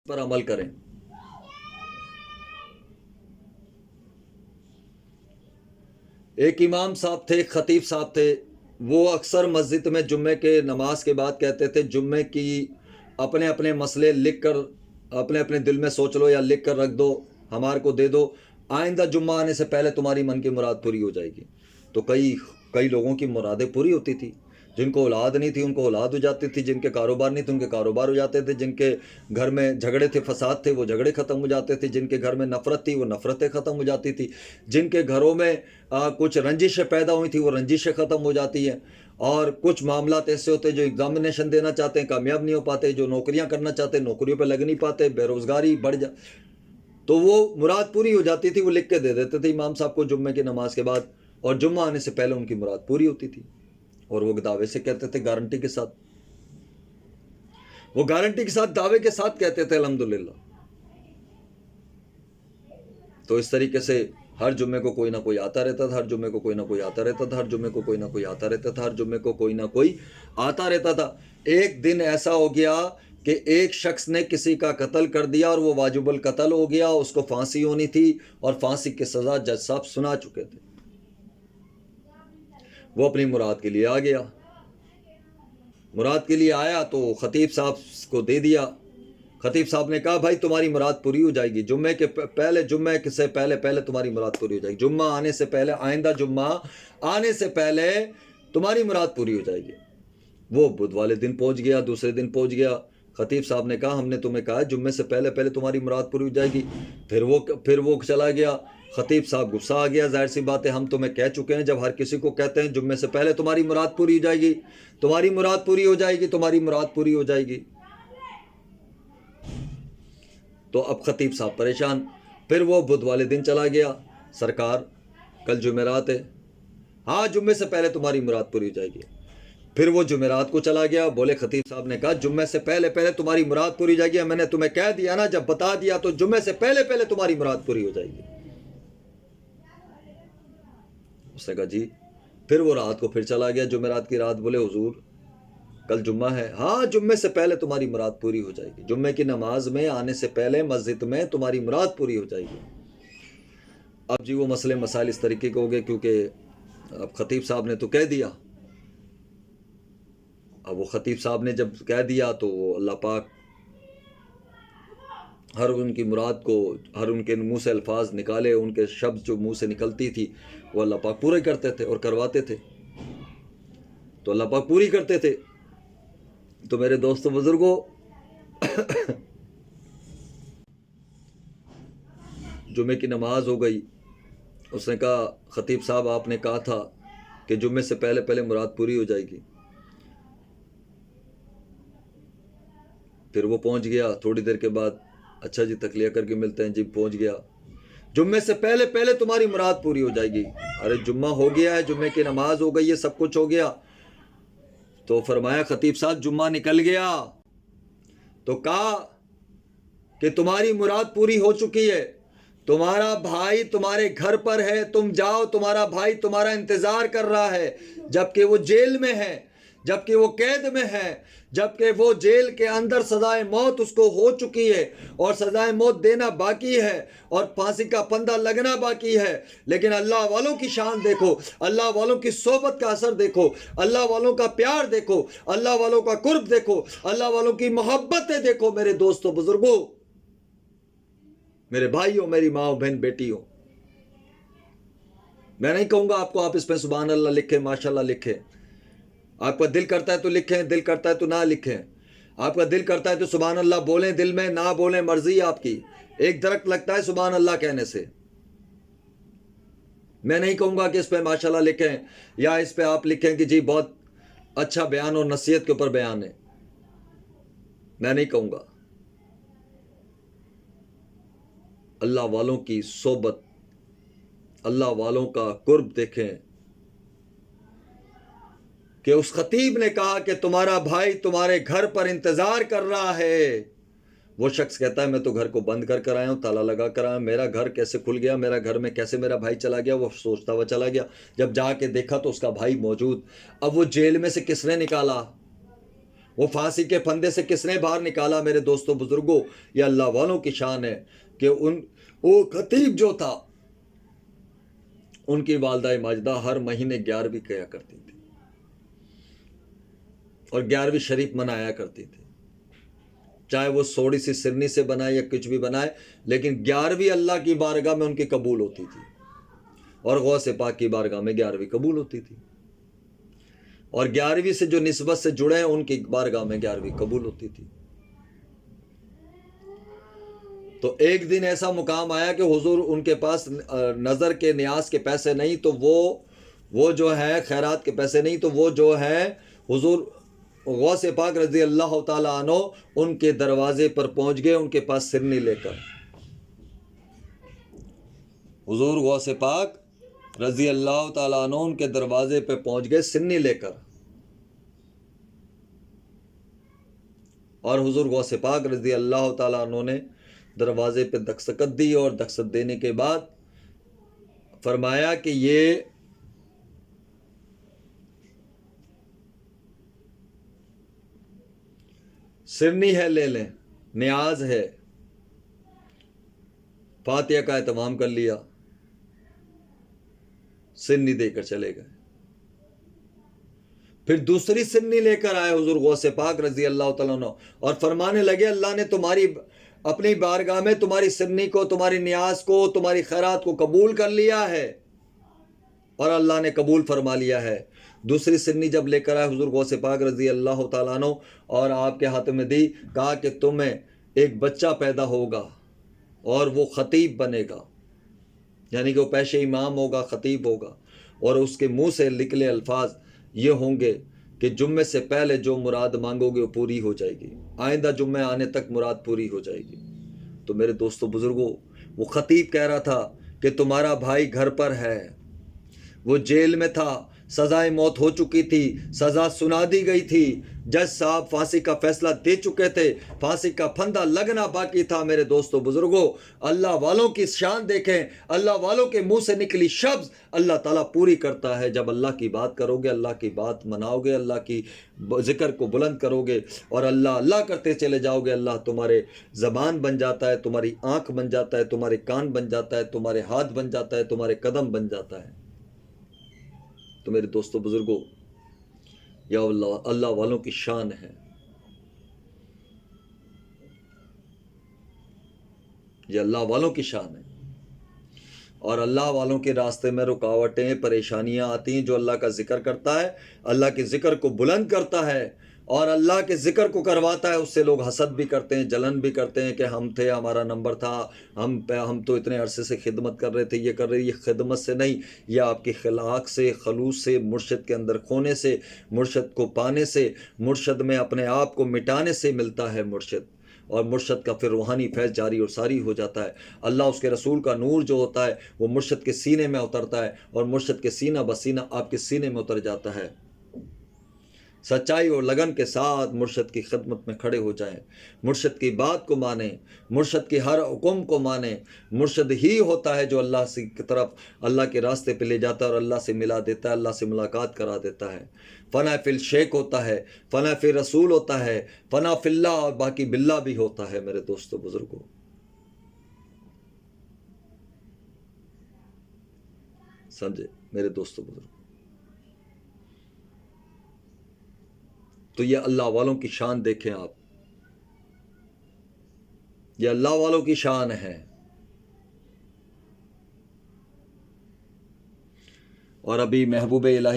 پر عمل کریں۔ ایک امام صاحب تھے، خطیب صاحب تھے، وہ اکثر مسجد میں جمعے کے نماز کے بعد کہتے تھے جمعے کی اپنے اپنے مسئلے لکھ کر اپنے اپنے دل میں سوچ لو یا لکھ کر رکھ دو، ہمارے کو دے دو، آئندہ جمعہ آنے سے پہلے تمہاری من کی مراد پوری ہو جائے گی۔ تو کئی لوگوں کی مرادیں پوری ہوتی تھی، جن کو اولاد نہیں تھی ان کو اولاد ہو جاتی تھی، جن کے کاروبار نہیں تھے ان کے کاروبار ہو جاتے تھے، جن کے گھر میں جھگڑے تھے، فساد تھے، وہ جھگڑے ختم ہو جاتے تھے، جن کے گھر میں نفرت تھی وہ نفرتیں ختم ہو جاتی تھی، جن کے گھروں میں کچھ رنجشیں پیدا ہوئی تھی وہ رنجشیں ختم ہو جاتی ہیں، اور کچھ معاملات ایسے ہوتے ہیں جو ایگزامینیشن دینا چاہتے ہیں کامیاب نہیں ہو پاتے، جو نوکریاں کرنا چاہتے ہیں نوکریوں پہ لگ نہیں پاتے، بے روزگاری بڑھ تو وہ مراد پوری ہو جاتی تھی، وہ لکھ کے دے دیتے تھے امام صاحب کو جمعے کی نماز کے بعد، اور جمعہ آنے سے پہلے ان کی مراد پوری ہوتی تھی، اور وہ دعوے سے کہتے تھے، گارنٹی کے ساتھ، وہ گارنٹی کے ساتھ دعوے کے ساتھ کہتے تھے الحمدللہ۔ تو اس طریقے سے ہر جمعے کو کوئی نہ کوئی آتا رہتا تھا، ہر جمعے کو کوئی نہ کوئی آتا رہتا تھا، ہر جمعے کو کوئی نہ کوئی آتا رہتا تھا، ہر جمعے کو کوئی نہ کوئی آتا رہتا تھا۔ ایک دن ایسا ہو گیا کہ ایک شخص نے کسی کا قتل کر دیا اور وہ واجب القتل ہو گیا، اس کو پھانسی ہونی تھی اور پھانسی کی سزا جج صاحب سنا چکے تھے، وہ اپنی مراد کے لیے آ گیا، مراد کے لیے آیا تو خطیب صاحب کو دے دیا۔ خطیب صاحب نے کہا بھائی تمہاری مراد پوری ہو جائے گی، جمعے سے پہلے تمہاری مراد پوری ہو جائے گی، جمعہ آنے سے پہلے، آئندہ جمعہ آنے سے پہلے تمہاری مراد پوری ہو جائے گی۔ وہ بدھ والے دن پہنچ گیا، دوسرے دن پہنچ گیا، خطیب صاحب نے کہا ہم نے تمہیں کہا جمعے سے پہلے تمہاری مراد پوری ہو جائے گی، پھر وہ چلا گیا۔ خطیب صاحب غصہ آ گیا، ظاہر سی بات ہے ہم تمہیں کہہ چکے ہیں، جب ہر کسی کو کہتے ہیں جمعے سے پہلے تمہاری مراد پوری ہو جائے گی، تمہاری مراد پوری ہو جائے گی، تمہاری مراد پوری ہو جائے گی، تو اب خطیب صاحب پریشان۔ پھر وہ بدھ والے دن چلا گیا، سرکار کل جمعرات ہے، ہاں جمعے سے پہلے تمہاری مراد پوری ہو جائے گی۔ پھر وہ جمعرات کو چلا گیا، بولے خطیب صاحب نے کہا جمعے سے پہلے تمہاری مراد پوری ہو جائے گی، میں نے تمہیں کہہ دیا نا، جب بتا دیا تو جمعے سے پہلے تمہاری مراد پوری ہو جائے گی۔ اس نے کہا جی۔ پھر وہ رات کو پھر چلا گیا، جمعرات کی رات، بولے حضور کل جمعہ ہے، ہاں جمعے سے پہلے تمہاری مراد پوری ہو جائے گی، جمعے کی نماز میں آنے سے پہلے مسجد میں تمہاری مراد پوری ہو جائے گی۔ اب جی وہ مسئلے مسائل اس طریقے کے ہو گئے، کیونکہ اب خطیب صاحب نے تو کہہ دیا، اب وہ خطیب صاحب نے جب کہہ دیا تو اللہ پاک ہر ان کی مراد کو، ہر ان کے منہ سے الفاظ نکالے، ان کے شبد جو منہ سے نکلتی تھی وہ اللہ پاک پورے کرتے تھے اور کرواتے تھے، تو اللہ پاک پوری کرتے تھے۔ تو میرے دوستو بزرگوں، جمعے کی نماز ہو گئی، اس نے کہا خطیب صاحب آپ نے کہا تھا کہ جمعے سے پہلے مراد پوری ہو جائے گی۔ پھر وہ پہنچ گیا، تھوڑی دیر کے بعد اچھا جی تکلیہ کر کے ملتے ہیں، جی پہنچ گیا، جمعے سے پہلے تمہاری مراد پوری ہو جائے گی۔ ارے جمعہ ہو گیا ہے، جمعے کی نماز ہو گئی ہے، سب کچھ ہو گیا، تو فرمایا خطیب صاحب جمعہ نکل گیا، تو کہا کہ تمہاری مراد پوری ہو چکی ہے، تمہارا بھائی تمہارے گھر پر ہے، تم جاؤ، تمہارا بھائی تمہارا انتظار کر رہا ہے، جبکہ وہ جیل میں ہے، جبکہ وہ قید میں ہے، جبکہ وہ جیل کے اندر سزائے موت اس کو ہو چکی ہے، اور سزائے موت دینا باقی ہے، اور پھانسی کا پھندا لگنا باقی ہے، لیکن اللہ والوں کی شان دیکھو، اللہ والوں کی صحبت کا اثر دیکھو، اللہ والوں کا پیار دیکھو، اللہ والوں کا قرب دیکھو، اللہ والوں کی محبتیں دیکھو۔ میرے دوستو بزرگوں، میرے بھائیوں، میری ماں بہن بیٹیوں، میں نہیں کہوں گا آپ کو آپ اس پہ سبحان اللہ لکھیں، ماشاءاللہ لکھیں، آپ کا دل کرتا ہے تو لکھیں، دل کرتا ہے تو نہ لکھیں، آپ کا دل کرتا ہے تو سبحان اللہ بولیں، دل میں نہ بولیں، مرضی آپ کی، ایک درخت لگتا ہے سبحان اللہ کہنے سے۔ میں نہیں کہوں گا کہ اس پہ ماشاءاللہ لکھیں، یا اس پہ آپ لکھیں کہ جی بہت اچھا بیان اور نصیحت کے اوپر بیان ہے، میں نہیں کہوں گا۔ اللہ والوں کی صحبت، اللہ والوں کا قرب دیکھیں، کہ اس خطیب نے کہا کہ تمہارا بھائی تمہارے گھر پر انتظار کر رہا ہے، وہ شخص کہتا ہے میں تو گھر کو بند کر آیا ہوں، تالا لگا کر آیا، میرا گھر کیسے کھل گیا، میرا گھر میں کیسے میرا بھائی چلا گیا، وہ سوچتا ہوا چلا گیا، جب جا کے دیکھا تو اس کا بھائی موجود۔ اب وہ جیل میں سے کس نے نکالا؟ وہ پھانسی کے پھندے سے کس نے باہر نکالا میرے دوستوں بزرگوں؟ یہ اللہ والوں کی شان ہے کہ وہ خطیب جو تھا ان کی والدہ ماجدہ ہر مہینے 11ویں کیا کرتی تھی اور 11ویں شریف منایا کرتی تھی، چاہے وہ سوڑی سی سرنی سے بنائے یا کچھ بھی بنائے، لیکن 11ویں اللہ کی بارگاہ میں ان کی قبول ہوتی تھی، اور غوث پاک کی بارگاہ میں 11ویں قبول ہوتی تھی، اور 11ویں سے جو نسبت سے جڑے ہیں ان کی بارگاہ میں 11ویں قبول ہوتی تھی۔ تو ایک دن ایسا مقام آیا کہ حضور ان کے پاس نظر کے نیاز کے پیسے نہیں، تو وہ جو ہے خیرات کے پیسے نہیں، تو وہ جو ہے حضور غوث پاک رضی اللہ تعالیٰ عنہ ان کے دروازے پر پہنچ گئے ان کے پاس سرنی لے کر۔ حضور غوث پاک رضی اللہ تعالیٰ عنہ ان کے دروازے پہ پہنچ گئے سرنی لے کر، اور حضور غوث پاک رضی اللہ تعالیٰ عنہ نے دروازے پہ دستخط دی، اور دستخط دینے کے بعد فرمایا کہ یہ سرنی ہے، لے لیں، نیاز ہے۔ فاتحہ کا اہتمام کر لیا، سرنی دے کر چلے گئے۔ پھر دوسری سرنی لے کر آئے حضور غوث پاک رضی اللہ تعالیٰ عنہ، اور فرمانے لگے اللہ نے تمہاری اپنی بارگاہ میں تمہاری سرنی کو، تمہاری نیاز کو، تمہاری خیرات کو قبول کر لیا ہے، اور اللہ نے قبول فرما لیا ہے۔ دوسری سرنی جب لے کر آئے حضور غوث پاک رضی اللہ تعالیٰ عنہ اور آپ کے ہاتھ میں دی، کہا کہ تمہیں ایک بچہ پیدا ہوگا اور وہ خطیب بنے گا، یعنی کہ وہ پیشے امام ہوگا، خطیب ہوگا، اور اس کے منہ سے نکلے الفاظ یہ ہوں گے کہ جمعے سے پہلے جو مراد مانگو گے وہ پوری ہو جائے گی، آئندہ جمعے آنے تک مراد پوری ہو جائے گی۔ تو میرے دوستو بزرگوں، وہ خطیب کہہ رہا تھا کہ تمہارا بھائی گھر پر ہے، وہ جیل میں تھا، سزائے موت ہو چکی تھی، سزا سنا دی گئی تھی، جج صاحب پھانسی کا فیصلہ دے چکے تھے، پھانسی کا پھندا لگنا باقی تھا۔ میرے دوستو بزرگوں، اللہ والوں کی شان دیکھیں، اللہ والوں کے منہ سے نکلی شبز اللہ تعالیٰ پوری کرتا ہے۔ جب اللہ کی بات کرو گے، اللہ کی بات مناؤ گے، اللہ کی ذکر کو بلند کرو گے، اور اللہ اللہ کرتے چلے جاؤ گے، اللہ تمہارے زبان بن جاتا ہے، تمہاری آنکھ بن جاتا ہے، تمہارے کان بن جاتا ہے، تمہارے ہاتھ بن جاتا ہے، تمہارے قدم بن جاتا ہے۔ تو میرے دوستو بزرگوں، یا اللہ والوں کی شان ہے، یہ اللہ والوں کی شان ہے۔ اور اللہ والوں کے راستے میں رکاوٹیں، پریشانیاں آتی ہیں، جو اللہ کا ذکر کرتا ہے، اللہ کے ذکر کو بلند کرتا ہے اور اللہ کے ذکر کو کرواتا ہے، اس سے لوگ حسد بھی کرتے ہیں، جلن بھی کرتے ہیں کہ ہم تھے، ہمارا نمبر تھا، ہم تو اتنے عرصے سے خدمت کر رہے تھے، یہ کر رہے، یہ خدمت سے نہیں، یہ آپ کی خلاق سے، خلوص سے، مرشد کے اندر کھونے سے، مرشد کو پانے سے، مرشد میں اپنے آپ کو مٹانے سے ملتا ہے مرشد، اور مرشد کا پھر روحانی فیض جاری اور ساری ہو جاتا ہے۔ اللہ اس کے رسول کا نور جو ہوتا ہے وہ مرشد کے سینے میں اترتا ہے، اور مرشد کے سینہ بسینہ آپ کے سینے میں اتر جاتا ہے۔ سچائی اور لگن کے ساتھ مرشد کی خدمت میں کھڑے ہو جائیں، مرشد کی بات کو مانیں، مرشد کی ہر حکم کو مانیں۔ مرشد ہی ہوتا ہے جو اللہ سے کی طرف، اللہ کے راستے پہ لے جاتا ہے اور اللہ سے ملا دیتا ہے، اللہ سے ملاقات کرا دیتا ہے۔ فنا فی الشیخ ہوتا ہے، فنا فی رسول ہوتا ہے، فنا فی اللہ اور باقی باللہ بھی ہوتا ہے۔ میرے دوستو بزرگوں، سمجھے میرے دوستو بزرگوں، تو یہ اللہ والوں کی شان دیکھیں آپ، یہ اللہ والوں کی شان ہے۔ اور ابھی محبوب الہی